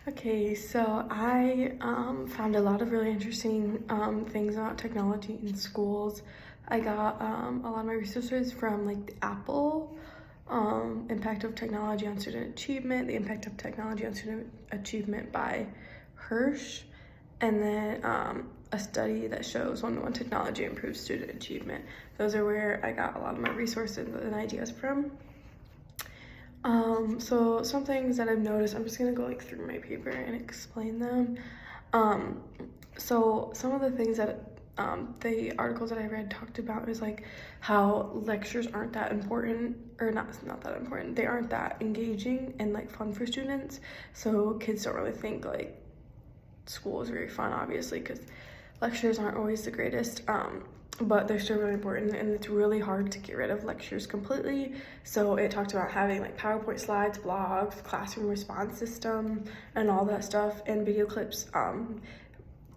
Okay, so I found a lot of really interesting things about technology in schools. I got a lot of my resources from like the Apple impact of technology on student achievement, the impact of technology on student achievement by Hirsch, and then a study that shows one-to-one technology improves student achievement. Those are where I got a lot of my resources and ideas from. So some things that I've noticed, I'm just gonna go like through my paper and explain them. Um, so some of the things that the articles that I read talked about is like how lectures aren't that important, or not that important. They aren't that engaging and like fun for students. So kids don't really think like school is very fun, obviously, because lectures aren't always the greatest. But they're still really important, and it's really hard to get rid of lectures completely. So it talked about having like PowerPoint slides, blogs, classroom response system, and all that stuff, and video clips,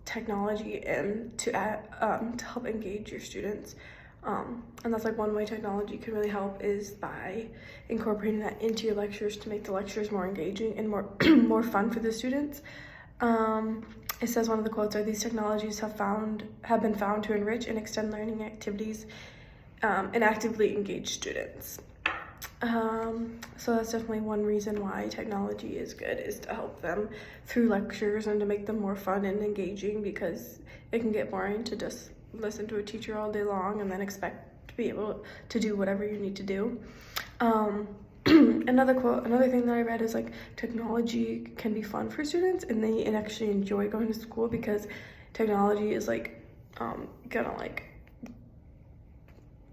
technology, and to help engage your students. And that's like one way technology can really help is by incorporating that into your lectures to make the lectures more engaging and more more fun for the students. It says one of the quotes are, "These technologies have been found to enrich and extend learning activities and actively engage students." So that's definitely one reason why technology is good, is to help them through lectures and to make them more fun and engaging, because it can get boring to just listen to a teacher all day long and then expect to be able to do whatever you need to do. Another thing that I read is like technology can be fun for students, and they actually enjoy going to school because technology is like gonna like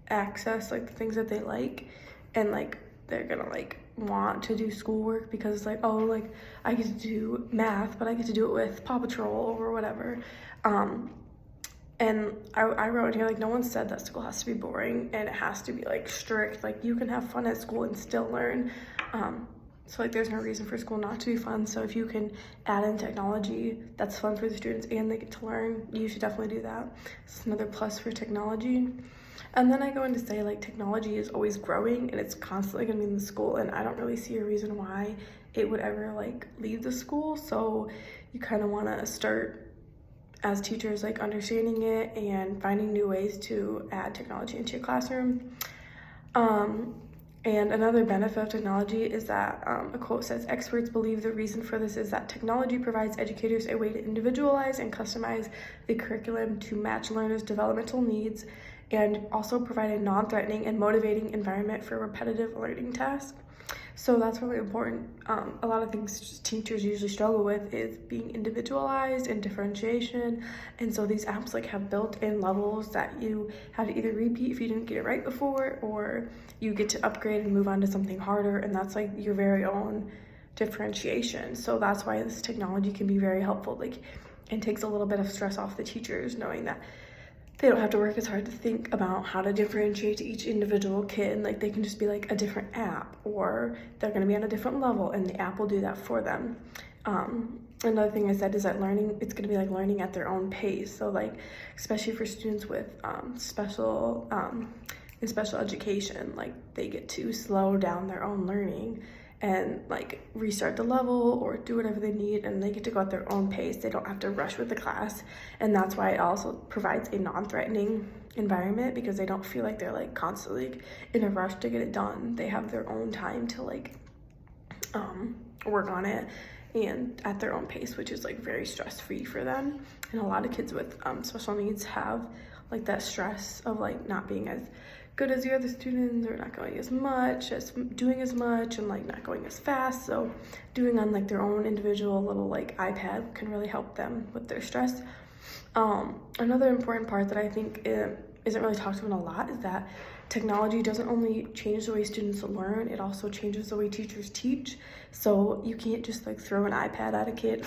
access like the things that they like, and like they're gonna like want to do schoolwork because it's like, oh, like I get to do math, but I get to do it with Paw Patrol or whatever. And I wrote in here, like, no one said that school has to be boring and it has to be like strict. Like, you can have fun at school and still learn. So like there's no reason for school not to be fun. So if you can add in technology that's fun for the students and they get to learn, you should definitely do that. It's another plus for technology. And then I go in to say like technology is always growing and it's constantly gonna be in the school, and I don't really see a reason why it would ever like leave the school. So you kind of want to start as teachers like understanding it and finding new ways to add technology into your classroom. And another benefit of technology is that a quote says, "Experts believe the reason for this is that technology provides educators a way to individualize and customize the curriculum to match learners' developmental needs, and also provide a non-threatening and motivating environment for repetitive learning tasks." So that's really important. A lot of things teachers usually struggle with is being individualized and differentiation. And so these apps like have built-in levels that you have to either repeat if you didn't get it right before, or you get to upgrade and move on to something harder. And that's like your very own differentiation. So that's why this technology can be very helpful. Like, it takes a little bit of stress off the teachers, knowing that they don't have to work as hard to think about how to differentiate to each individual kid. Like, they can just be like a different app, or they're going to be on a different level and the app will do that for them. Another thing I said is that it's going to be like learning at their own pace. So like, especially for students with special education, like they get to slow down their own learning and like restart the level or do whatever they need, and they get to go at their own pace. They don't have to rush with the class, and that's why it also provides a non-threatening environment, because they don't feel like they're like constantly in a rush to get it done. They have their own time to like work on it and at their own pace, which is like very stress-free for them. And a lot of kids with special needs have like that stress of like not being as good as the other students, or not going as much, doing as much, and like not going as fast. So doing on like their own individual little like iPad can really help them with their stress. Another important part that I think isn't really talked about a lot is that technology doesn't only change the way students learn, it also changes the way teachers teach. So you can't just like throw an iPad at a kid,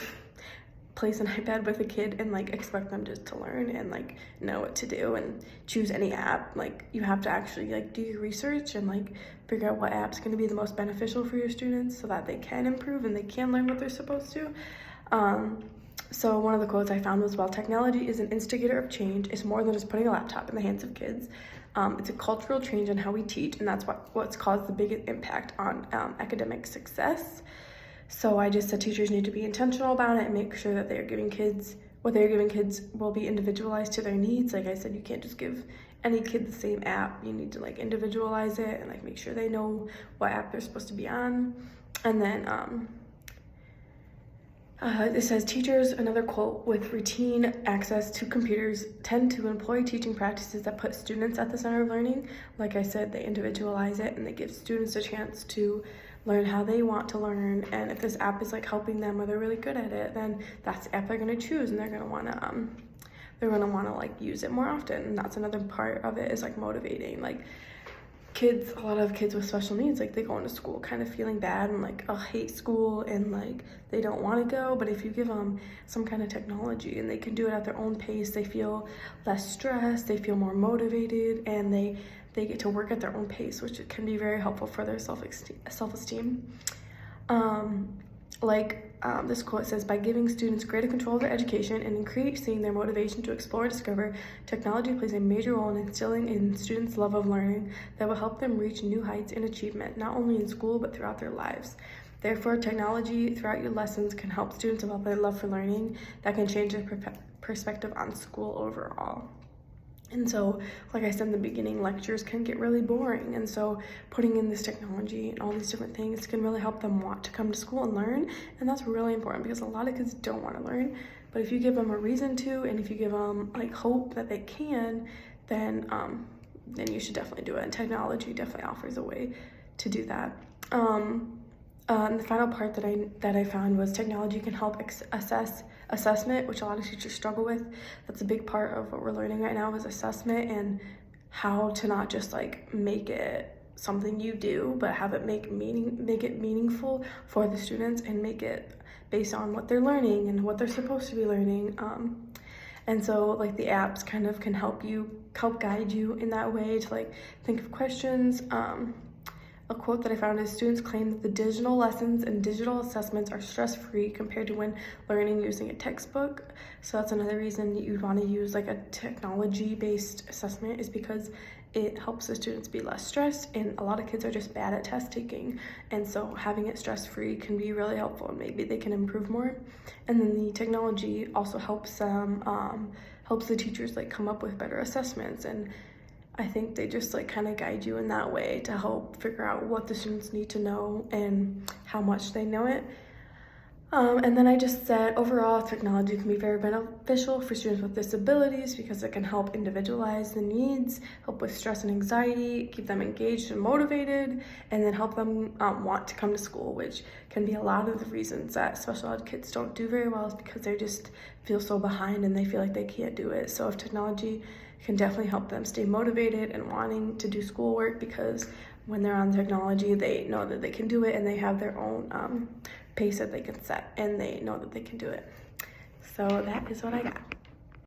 place an iPad with a kid, and like expect them just to learn and like know what to do and choose any app. Like, you have to actually like do your research and like figure out what app's going to be the most beneficial for your students so that they can improve and they can learn what they're supposed to. So one of the quotes I found was, "While technology is an instigator of change, it's more than just putting a laptop in the hands of kids. It's a cultural change in how we teach, and that's what's caused the biggest impact on academic success." So I just said teachers need to be intentional about it and make sure that they're giving kids, what they're giving kids will be individualized to their needs. Like I said, you can't just give any kid the same app. You need to like individualize it and like make sure they know what app they're supposed to be on. And then it says teachers, another quote, with routine access to computers tend to employ teaching practices that put students at the center of learning. Like I said, they individualize it and they give students a chance to learn how they want to learn. And if this app is like helping them or they're really good at it, then that's the app they're going to choose, and they're going to want to like use it more often. And that's another part of it, is like motivating. Like kids, a lot of kids with special needs, like they go into school kind of feeling bad and like, oh, hate school, and like they don't want to go. But if you give them some kind of technology and they can do it at their own pace, they feel less stressed, they feel more motivated, and they get to work at their own pace, which can be very helpful for their self-esteem. This quote says, by giving students greater control of their education and increasing their motivation to explore and discover, technology plays a major role in instilling in students' love of learning that will help them reach new heights in achievement, not only in school, but throughout their lives. Therefore, technology throughout your lessons can help students develop their love for learning that can change their perspective on school overall. And so, like I said in the beginning, lectures can get really boring. And so putting in this technology and all these different things can really help them want to come to school and learn. And that's really important, because a lot of kids don't want to learn. But if you give them a reason to, and if you give them like hope that they can, then you should definitely do it. And technology definitely offers a way to do that. And the final part that I found was technology can help assessment, which a lot of teachers struggle with. That's a big part of what we're learning right now, is assessment, and how to not just like make it something you do, but have it make it meaningful for the students, and make it based on what they're learning and what they're supposed to be learning. And so like the apps kind of can help guide you in that way to like think of questions. A quote that I found is, students claim that the digital lessons and digital assessments are stress-free compared to when learning using a textbook. So that's another reason you'd want to use like a technology-based assessment, is because it helps the students be less stressed, and a lot of kids are just bad at test taking. And so having it stress-free can be really helpful, and maybe they can improve more. And then the technology also helps the teachers like come up with better assessments, and I think they just like kind of guide you in that way to help figure out what the students need to know and how much they know it. And then I just said, overall, technology can be very beneficial for students with disabilities, because it can help individualize the needs, help with stress and anxiety, keep them engaged and motivated, and then help them want to come to school, which can be a lot of the reasons that special ed kids don't do very well, is because they just feel so behind and they feel like they can't do it. So if technology can definitely help them stay motivated and wanting to do schoolwork, because when they're on technology, they know that they can do it, and they have their own pace that they can set, and they know that they can do it. So that is what I got.